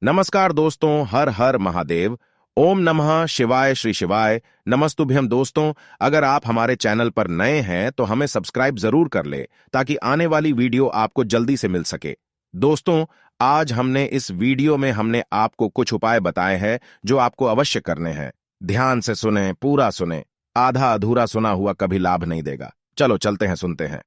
नमस्कार दोस्तों, हर हर महादेव। ओम नमः शिवाय श्री शिवाय नमस्तुभ्यम। दोस्तों, अगर आप हमारे चैनल पर नए हैं तो हमें सब्सक्राइब जरूर कर ले ताकि आने वाली वीडियो आपको जल्दी से मिल सके। दोस्तों, आज इस वीडियो में हमने आपको कुछ उपाय बताए हैं जो आपको अवश्य करने हैं। ध्यान से सुने, पूरा सुने। आधा अधूरा सुना हुआ कभी लाभ नहीं देगा। चलो चलते हैं, सुनते हैं।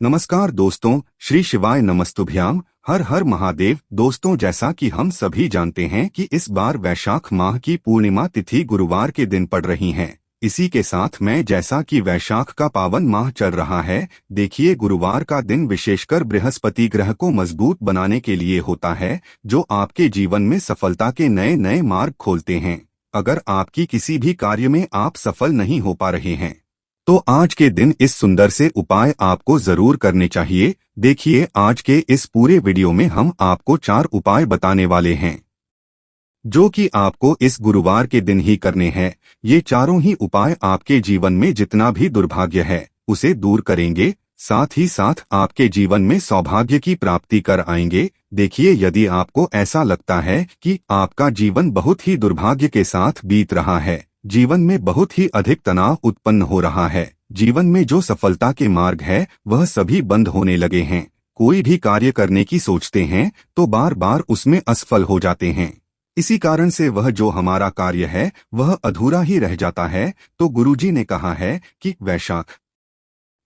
नमस्कार दोस्तों, श्री शिवाय नमस्तुभ्याम, हर हर महादेव। दोस्तों, जैसा कि हम सभी जानते हैं कि इस बार वैशाख माह की पूर्णिमा तिथि गुरुवार के दिन पड़ रही है। इसी के साथ में जैसा कि वैशाख का पावन माह चल रहा है, देखिए गुरुवार का दिन विशेषकर बृहस्पति ग्रह को मजबूत बनाने के लिए होता है, जो आपके जीवन में सफलता के नए नए मार्ग खोलते हैं। अगर आपकी किसी भी कार्य में आप सफल नहीं हो पा रहे हैं तो आज के दिन इस सुंदर से उपाय आपको जरूर करने चाहिए। देखिए, आज के इस पूरे वीडियो में हम आपको 4 उपाय बताने वाले हैं जो कि आपको इस गुरुवार के दिन ही करने हैं। ये चारों ही उपाय आपके जीवन में जितना भी दुर्भाग्य है उसे दूर करेंगे, साथ ही साथ आपके जीवन में सौभाग्य की प्राप्ति कर आएंगे। देखिए, यदि आपको ऐसा लगता है कि आपका जीवन बहुत ही दुर्भाग्य के साथ बीत रहा है, जीवन में बहुत ही अधिक तनाव उत्पन्न हो रहा है, जीवन में जो सफलता के मार्ग है वह सभी बंद होने लगे हैं, कोई भी कार्य करने की सोचते हैं तो बार बार उसमें असफल हो जाते हैं, इसी कारण से वह जो हमारा कार्य है वह अधूरा ही रह जाता है, तो गुरुजी ने कहा है कि वैशाख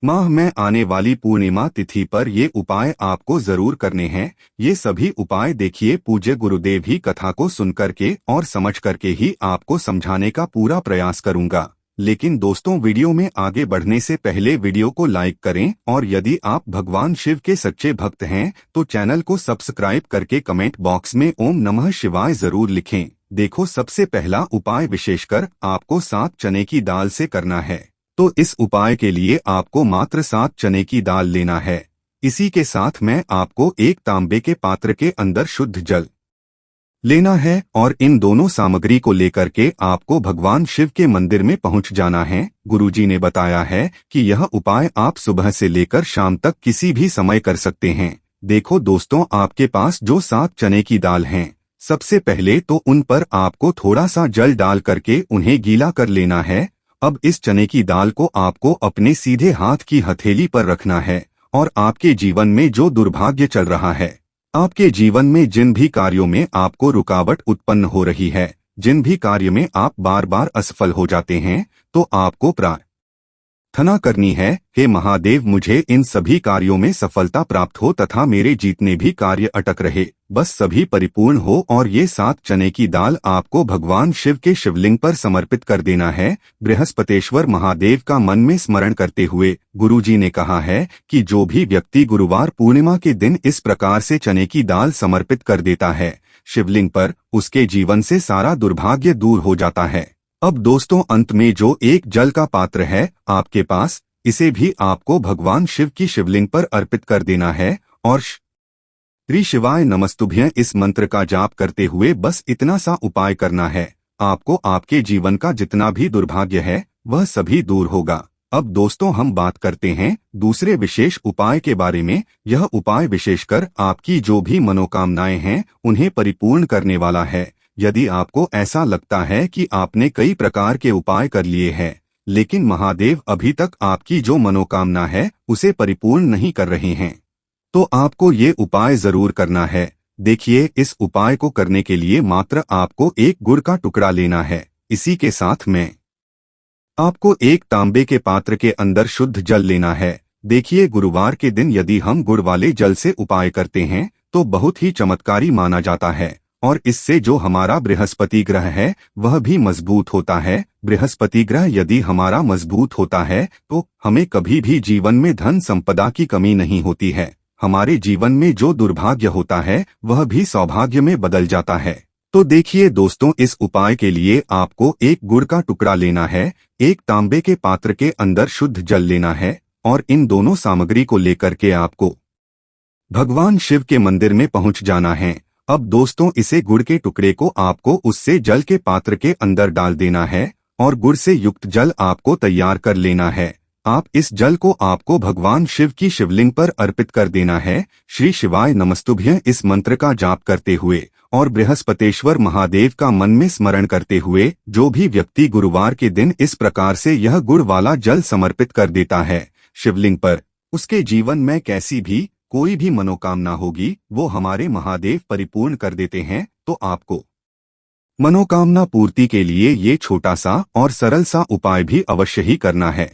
माह में आने वाली पूर्णिमा तिथि पर ये उपाय आपको जरूर करने हैं। ये सभी उपाय देखिए पूज्य गुरुदेव ही कथा को सुनकर के और समझ करके ही आपको समझाने का पूरा प्रयास करूंगा। लेकिन दोस्तों, वीडियो में आगे बढ़ने से पहले वीडियो को लाइक करें और यदि आप भगवान शिव के सच्चे भक्त हैं तो चैनल को सब्सक्राइब करके कमेंट बॉक्स में ओम नमः शिवाय जरूर लिखें। देखो, सबसे पहला उपाय विशेषकर आपको 7 चने की दाल से करना है। तो इस उपाय के लिए आपको मात्र 7 चने की दाल लेना है। इसी के साथ में आपको एक तांबे के पात्र के अंदर शुद्ध जल लेना है और इन दोनों सामग्री को लेकर के आपको भगवान शिव के मंदिर में पहुंच जाना है। गुरुजी ने बताया है कि यह उपाय आप सुबह से लेकर शाम तक किसी भी समय कर सकते हैं। देखो दोस्तों, आपके पास जो 7 चने की दाल हैं, सबसे पहले तो उन पर आपको थोड़ा सा जल डाल करके उन्हें गीला कर लेना है। अब इस चने की दाल को आपको अपने सीधे हाथ की हथेली पर रखना है और आपके जीवन में जो दुर्भाग्य चल रहा है, आपके जीवन में जिन भी कार्यों में आपको रुकावट उत्पन्न हो रही है, जिन भी कार्य में आप बार बार असफल हो जाते हैं, तो आपको प्रार्थना करनी है, हे महादेव, मुझे इन सभी कार्यों में सफलता प्राप्त हो तथा मेरे जितने भी कार्य अटक रहे बस सभी परिपूर्ण हो। और ये 7 चने की दाल आपको भगवान शिव के शिवलिंग पर समर्पित कर देना है। बृहस्पतेश्वर महादेव का मन में स्मरण करते हुए गुरुजी ने कहा है कि जो भी व्यक्ति गुरुवार पूर्णिमा के दिन इस प्रकार से चने की दाल समर्पित कर देता है शिवलिंग पर, उसके जीवन से सारा दुर्भाग्य दूर हो जाता है। अब दोस्तों, अंत में जो एक जल का पात्र है आपके पास, इसे भी आपको भगवान शिव की शिवलिंग पर अर्पित कर देना है और श्री शिवाय नमस्तुभ्यं इस मंत्र का जाप करते हुए बस इतना सा उपाय करना है। आपको आपके जीवन का जितना भी दुर्भाग्य है वह सभी दूर होगा। अब दोस्तों, हम बात करते हैं दूसरे विशेष उपाय के बारे में। यह उपाय विशेषकर आपकी जो भी मनोकामनाएं हैं उन्हें परिपूर्ण करने वाला है। यदि आपको ऐसा लगता है कि आपने कई प्रकार के उपाय कर लिए हैं लेकिन महादेव अभी तक आपकी जो मनोकामना है उसे परिपूर्ण नहीं कर रहे हैं, तो आपको ये उपाय जरूर करना है। देखिए, इस उपाय को करने के लिए मात्र आपको एक गुड़ का टुकड़ा लेना है। इसी के साथ में आपको एक तांबे के पात्र के अंदर शुद्ध जल लेना है। देखिए, गुरुवार के दिन यदि हम गुड़ वाले जल से उपाय करते हैं तो बहुत ही चमत्कारी माना जाता है और इससे जो हमारा बृहस्पति ग्रह है वह भी मजबूत होता है। बृहस्पति ग्रह यदि हमारा मजबूत होता है तो हमें कभी भी जीवन में धन संपदा की कमी नहीं होती है। हमारे जीवन में जो दुर्भाग्य होता है वह भी सौभाग्य में बदल जाता है। तो देखिए दोस्तों, इस उपाय के लिए आपको एक गुड़ का टुकड़ा लेना है, एक तांबे के पात्र के अंदर शुद्ध जल लेना है और इन दोनों सामग्री को लेकर के आपको भगवान शिव के मंदिर में पहुंच जाना है। अब दोस्तों, इसे गुड़ के टुकड़े को आपको उससे जल के पात्र के अंदर डाल देना है और गुड़ से युक्त जल आपको तैयार कर लेना है। आप इस जल को आपको भगवान शिव की शिवलिंग पर अर्पित कर देना है। श्री शिवाय नमस्तुभ्यं इस मंत्र का जाप करते हुए और बृहस्पतेश्वर महादेव का मन में स्मरण करते हुए जो भी व्यक्ति गुरुवार के दिन इस प्रकार से यह गुड़ वाला जल समर्पित कर देता है शिवलिंग पर, उसके जीवन में कैसी भी कोई भी मनोकामना होगी वो हमारे महादेव परिपूर्ण कर देते हैं। तो आपको मनोकामना पूर्ति के लिए ये छोटा सा और सरल सा उपाय भी अवश्य ही करना है।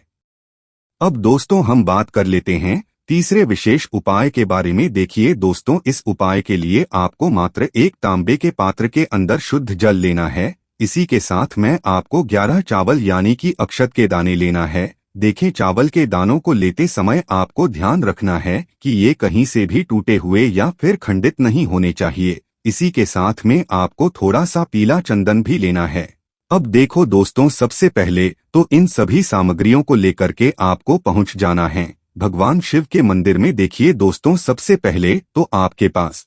अब दोस्तों हम बात कर लेते हैं तीसरे विशेष उपाय के बारे में। देखिए दोस्तों, इस उपाय के लिए आपको मात्र एक तांबे के पात्र के अंदर शुद्ध जल लेना है। इसी के साथ में आपको 11 चावल यानी कि अक्षत के दाने लेना है। देखें, चावल के दानों को लेते समय आपको ध्यान रखना है कि ये कहीं से भी टूटे हुए या फिर खंडित नहीं होने चाहिए। इसी के साथ में आपको थोड़ा सा पीला चंदन भी लेना है। अब देखो दोस्तों, सबसे पहले तो इन सभी सामग्रियों को लेकर के आपको पहुंच जाना है भगवान शिव के मंदिर में। देखिए दोस्तों, सबसे पहले तो आपके पास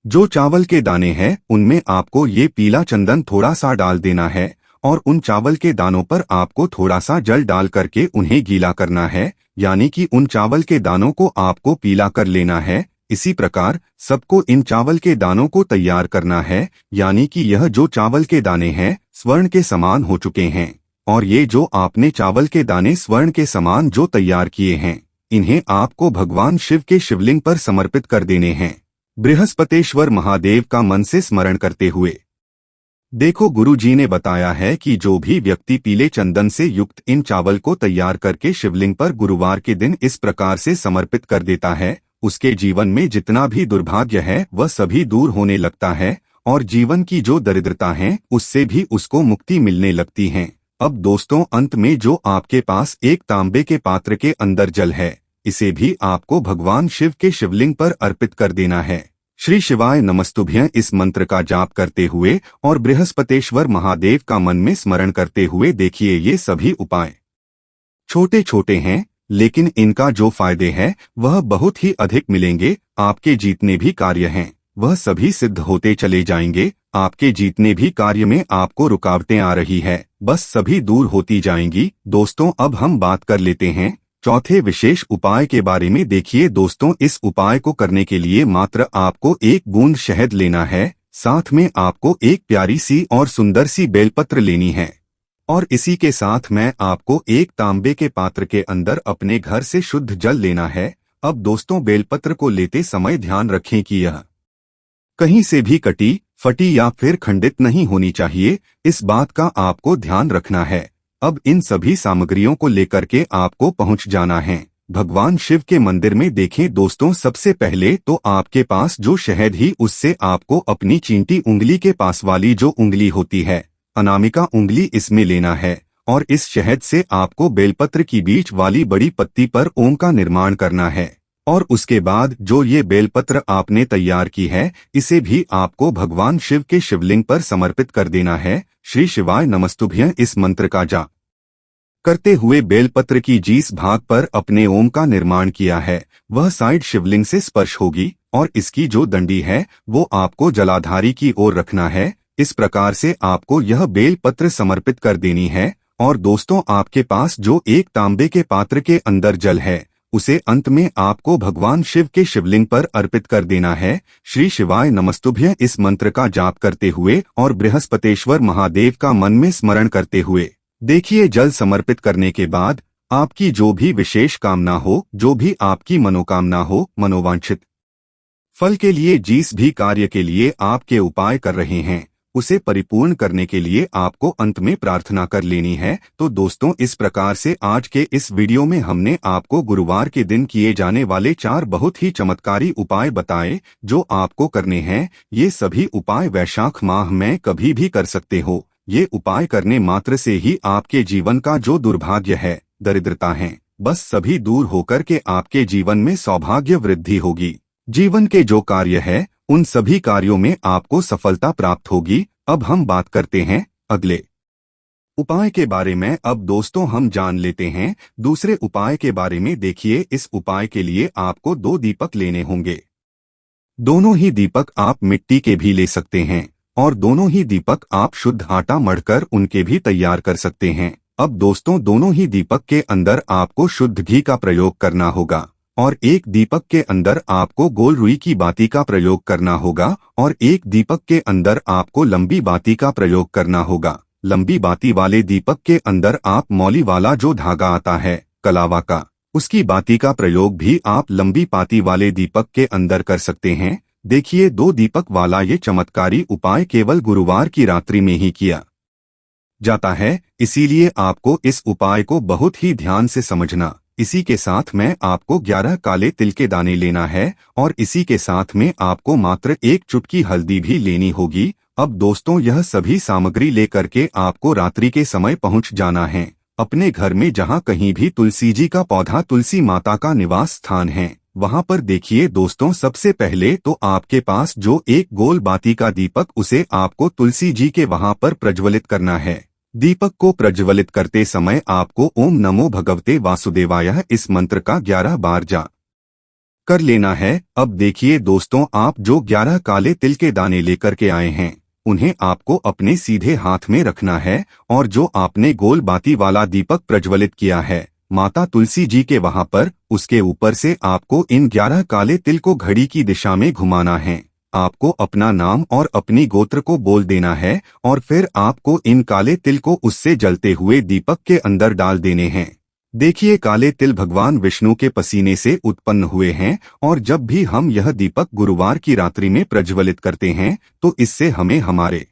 जो चावल के दाने हैं उनमें आपको ये पीला चंदन थोड़ा सा डाल देना है और उन चावल के दानों पर आपको थोड़ा सा जल डाल करके उन्हें गीला करना है, यानी कि उन चावल के दानों को आपको पीला कर लेना है। इसी प्रकार सबको इन चावल के दानों को तैयार करना है, यानी कि यह जो चावल के दाने हैं स्वर्ण के समान हो चुके हैं और ये जो आपने चावल के दाने स्वर्ण के समान जो तैयार किए हैं इन्हें आपको भगवान शिव के शिवलिंग पर समर्पित कर देने हैं बृहस्पतेश्वर महादेव का मन से स्मरण करते हुए। देखो, गुरु जी ने बताया है कि जो भी व्यक्ति पीले चंदन से युक्त इन चावल को तैयार करके शिवलिंग पर गुरुवार के दिन इस प्रकार से समर्पित कर देता है उसके जीवन में जितना भी दुर्भाग्य है वह सभी दूर होने लगता है और जीवन की जो दरिद्रता है उससे भी उसको मुक्ति मिलने लगती है। अब दोस्तों, अंत में जो आपके पास एक तांबे के पात्र के अंदर जल है इसे भी आपको भगवान शिव के शिवलिंग पर अर्पित कर देना है। श्री शिवाय नमस्तुभ्यं इस मंत्र का जाप करते हुए और बृहस्पतेश्वर महादेव का मन में स्मरण करते हुए देखिए, ये सभी उपाय छोटे छोटे हैं लेकिन इनका जो फायदे हैं वह बहुत ही अधिक मिलेंगे। आपके जितने भी कार्य हैं वह सभी सिद्ध होते चले जाएंगे। आपके जितने भी कार्य में आपको रुकावटें आ रही है बस सभी दूर होती जाएंगी। दोस्तों, अब हम बात कर लेते हैं चौथे विशेष उपाय के बारे में। देखिए दोस्तों, इस उपाय को करने के लिए मात्र आपको एक बूंद शहद लेना है, साथ में आपको एक प्यारी सी और सुंदर सी बेलपत्र लेनी है और इसी के साथ में आपको एक तांबे के पात्र के अंदर अपने घर से शुद्ध जल लेना है। अब दोस्तों, बेलपत्र को लेते समय ध्यान रखें कि यह कहीं से भी कटी फटी या फिर खंडित नहीं होनी चाहिए, इस बात का आपको ध्यान रखना है। अब इन सभी सामग्रियों को लेकर के आपको पहुंच जाना है भगवान शिव के मंदिर में। देखें दोस्तों, सबसे पहले तो आपके पास जो शहद ही उससे आपको अपनी चींटी उंगली के पास वाली जो उंगली होती है अनामिका उंगली इसमें लेना है और इस शहद से आपको बेलपत्र की बीच वाली बड़ी पत्ती पर ओम का निर्माण करना है और उसके बाद जो ये बेलपत्र आपने तैयार की है इसे भी आपको भगवान शिव के शिवलिंग पर समर्पित कर देना है। श्री शिवाय नमस्तुभ्यं इस मंत्र का जाप करते हुए बेलपत्र की जिस भाग पर अपने ओम का निर्माण किया है वह साइड शिवलिंग से स्पर्श होगी और इसकी जो डंडी है वो आपको जलाधारी की ओर रखना है। इस प्रकार से आपको यह बेलपत्र समर्पित कर देनी है और दोस्तों, आपके पास जो एक तांबे के पात्र के अंदर जल है उसे अंत में आपको भगवान शिव के शिवलिंग पर अर्पित कर देना है। श्री शिवाय नमस्तुभ्यं इस मंत्र का जाप करते हुए और बृहस्पतेश्वर महादेव का मन में स्मरण करते हुए देखिए, जल समर्पित करने के बाद आपकी जो भी विशेष कामना हो, जो भी आपकी मनोकामना हो, मनोवांछित फल के लिए जिस भी कार्य के लिए आपके उपाय कर रहे हैं उसे परिपूर्ण करने के लिए आपको अंत में प्रार्थना कर लेनी है। तो दोस्तों, इस प्रकार से आज के इस वीडियो में हमने आपको गुरुवार के दिन किए जाने वाले 4 बहुत ही चमत्कारी उपाय बताए जो आपको करने हैं। ये सभी उपाय वैशाख माह में कभी भी कर सकते हो। ये उपाय करने मात्र से ही आपके जीवन का जो दुर्भाग्य है, दरिद्रता है, बस सभी दूर होकर के आपके जीवन में सौभाग्य वृद्धि होगी। जीवन के जो कार्य है उन सभी कार्यों में आपको सफलता प्राप्त होगी। अब हम बात करते हैं अगले उपाय के बारे में। अब दोस्तों, हम जान लेते हैं दूसरे उपाय के बारे में। देखिए, इस उपाय के लिए आपको 2 दीपक लेने होंगे। दोनों ही दीपक आप मिट्टी के भी ले सकते हैं और दोनों ही दीपक आप शुद्ध आटा मढ़कर उनके भी तैयार कर सकते हैं। अब दोस्तों, दोनों ही दीपक के अंदर आपको शुद्ध घी का प्रयोग करना होगा और एक दीपक के अंदर आपको गोल रुई की बाती का प्रयोग करना होगा और एक दीपक के अंदर आपको लंबी बाती का प्रयोग करना होगा। लंबी बाती वाले दीपक के अंदर आप मौली वाला जो धागा आता है कलावा का, उसकी बाती का प्रयोग भी आप लंबी पाती वाले दीपक के अंदर कर सकते हैं। देखिए 2 दीपक वाला ये चमत्कारी उपाय केवल गुरुवार की रात्रि में ही किया जाता है, इसीलिए आपको इस उपाय को बहुत ही ध्यान से समझना। इसी के साथ में आपको 11 काले तिल के दाने लेना है और इसी के साथ में आपको मात्र 1 चुटकी हल्दी भी लेनी होगी। अब दोस्तों यह सभी सामग्री लेकर के आपको रात्रि के समय पहुंच जाना है अपने घर में, जहां कहीं भी तुलसी जी का पौधा, तुलसी माता का निवास स्थान है, वहां पर देखिए दोस्तों सबसे पहले तो आपके पास जो एक गोल बाती का दीपक, उसे आपको तुलसी जी के वहां पर प्रज्वलित करना है। दीपक को प्रज्वलित करते समय आपको ओम नमो भगवते वासुदेवाय इस मंत्र का 11 बार जाप कर लेना है। अब देखिए दोस्तों, आप जो 11 काले तिल के दाने लेकर के आए हैं उन्हें आपको अपने सीधे हाथ में रखना है और जो आपने गोल बाती वाला दीपक प्रज्वलित किया है माता तुलसी जी के वहां पर, उसके ऊपर से आपको इन 11 काले तिल को घड़ी की दिशा में घुमाना है। आपको अपना नाम और अपनी गोत्र को बोल देना है और फिर आपको इन काले तिल को उससे जलते हुए दीपक के अंदर डाल देने हैं। देखिए काले तिल भगवान विष्णु के पसीने से उत्पन्न हुए हैं और जब भी हम यह दीपक गुरुवार की रात्रि में प्रज्वलित करते हैं तो इससे हमें हमारे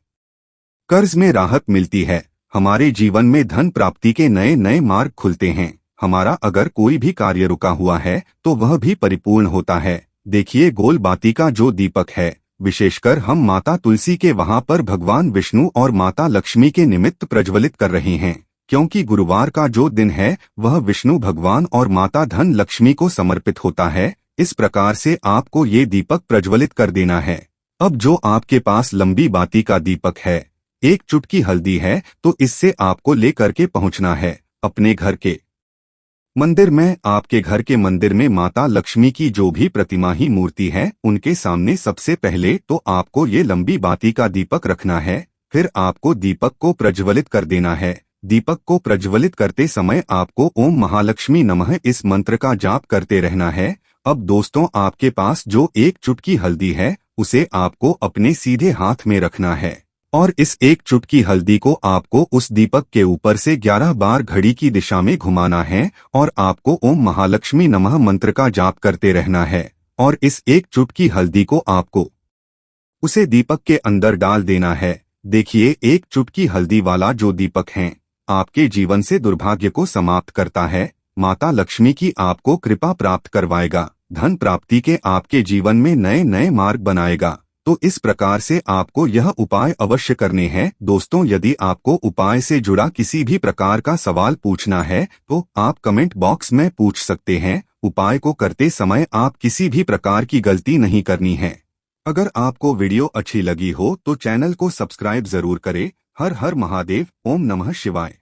कर्ज में राहत मिलती है, हमारे जीवन में धन प्राप्ति के नए नए मार्ग खुलते हैं, हमारा अगर कोई भी कार्य रुका हुआ है तो वह भी परिपूर्ण होता है। देखिए गोल बाती का जो दीपक है, विशेषकर हम माता तुलसी के वहां पर भगवान विष्णु और माता लक्ष्मी के निमित्त प्रज्वलित कर रहे हैं, क्योंकि गुरुवार का जो दिन है वह विष्णु भगवान और माता धन लक्ष्मी को समर्पित होता है। इस प्रकार से आपको ये दीपक प्रज्वलित कर देना है। अब जो आपके पास लंबी बाती का दीपक है, 1 चुटकी हल्दी है, तो इससे आपको लेकर के पहुंचना है अपने घर के मंदिर में। आपके घर के मंदिर में माता लक्ष्मी की जो भी प्रतिमा ही मूर्ति है उनके सामने सबसे पहले तो आपको ये लंबी बाती का दीपक रखना है। फिर आपको दीपक को प्रज्वलित कर देना है। दीपक को प्रज्वलित करते समय आपको ओम महालक्ष्मी नमः इस मंत्र का जाप करते रहना है। अब दोस्तों आपके पास जो 1 चुटकी हल्दी है उसे आपको अपने सीधे हाथ में रखना है और इस 1 चुटकी हल्दी को आपको उस दीपक के ऊपर से 11 बार घड़ी की दिशा में घुमाना है और आपको ओम महालक्ष्मी नमः मंत्र का जाप करते रहना है और इस 1 चुटकी हल्दी को आपको उसे दीपक के अंदर डाल देना है। देखिए 1 चुटकी हल्दी वाला जो दीपक है आपके जीवन से दुर्भाग्य को समाप्त करता है, माता लक्ष्मी की आपको कृपा प्राप्त करवाएगा, धन प्राप्ति के आपके जीवन में नए नए मार्ग बनाएगा। तो इस प्रकार से आपको यह उपाय अवश्य करने हैं। दोस्तों यदि आपको उपाय से जुड़ा किसी भी प्रकार का सवाल पूछना है तो आप कमेंट बॉक्स में पूछ सकते हैं। उपाय को करते समय आप किसी भी प्रकार की गलती नहीं करनी है। अगर आपको वीडियो अच्छी लगी हो तो चैनल को सब्सक्राइब जरूर करें। हर हर महादेव। ओम नमः शिवाय।